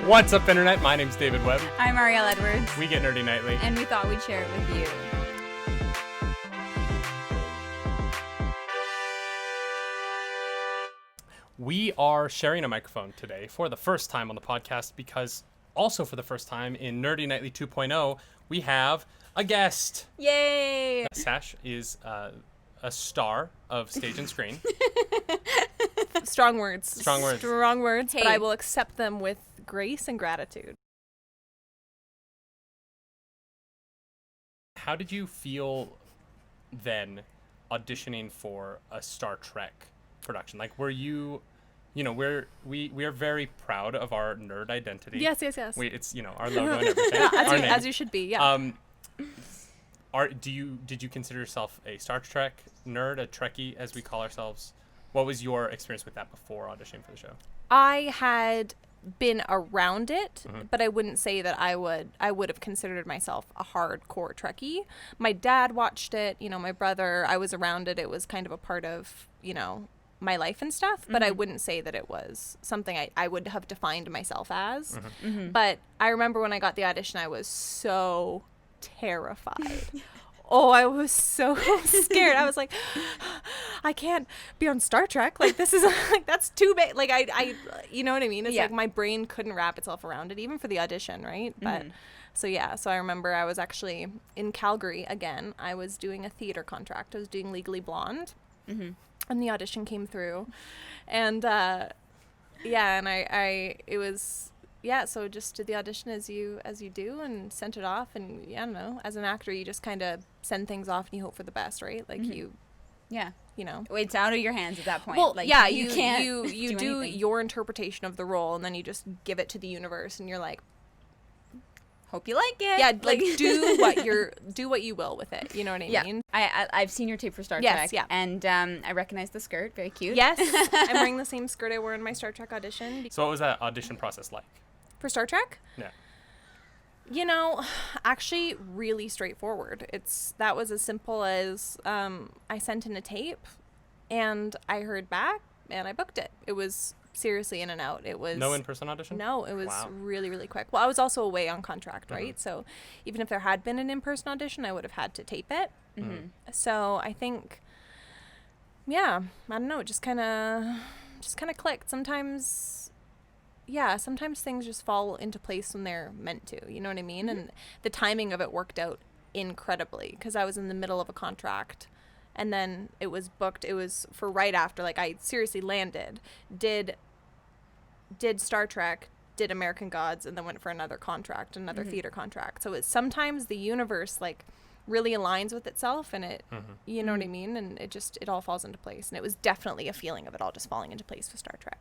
What's up, Internet? My name's David Webb. I'm Ariel Edwards. We get nerdy nightly. And we thought we'd share it with you. We are sharing a microphone today for the first time on the podcast because also for the first time in Nerdy Nightly 2.0, we have a guest. Yay! Sash is a star of stage and screen. Strong words. Strong words. Strong words, Hey. but I will accept them with grace and gratitude. How did you feel then auditioning for a Star Trek production? Like, were you, we are very proud of our nerd identity. Yes. It's, our logo and everything. As you should be, yeah. Did you consider yourself a Star Trek nerd, a Trekkie, as we call ourselves? What was your experience with that before auditioning for the show? I had been around it, but I wouldn't say that I would have considered myself a hardcore Trekkie. My dad watched it, my brother, I was around it. It was kind of a part of, my life and stuff, but I wouldn't say that it was something I would have defined myself as. But I remember when I got the audition, I was so terrified. Oh, I was so scared. I was like, I can't be on Star Trek. Like, this is like, that's too big. Like, I you know what I mean? It's like my brain couldn't wrap itself around it, even for the audition, right? But so I remember I was actually in Calgary again. I was doing a theater contract. I was doing Legally Blonde, and the audition came through, and so just did the audition as you do and sent it off. And I don't know, as an actor, you just kind of send things off and you hope for the best, right? Like It's out of your hands at that point. Well, like, yeah, you can't you do your interpretation of the role, and then you just give it to the universe, and you're like, hope you like it. yeah, like do what you will with it. You know what I mean? I've seen your tape for Star Trek. Yeah. And I recognize the skirt. Very cute. Yes, I'm wearing the same skirt I wore in my Star Trek audition. So what was that audition process like? For Star Trek? Yeah. Actually really straightforward. That was as simple as I sent in a tape and I heard back and I booked it. It was seriously in and out. It was No in-person audition? No, it was really, really quick. Well, I was also away on contract, right? So even if there had been an in-person audition, I would have had to tape it. So I think, I don't know, it just kind of clicked. Sometimes things just fall into place when they're meant to, you know what I mean? And the timing of it worked out incredibly because I was in the middle of a contract and then it was booked. It was for right after, like, I seriously landed, did Star Trek, did American Gods, and then went for another contract, another theater contract. So it's sometimes the universe, like, really aligns with itself, and it, you know what I mean? And it all falls into place. And it was definitely a feeling of it all just falling into place with Star Trek.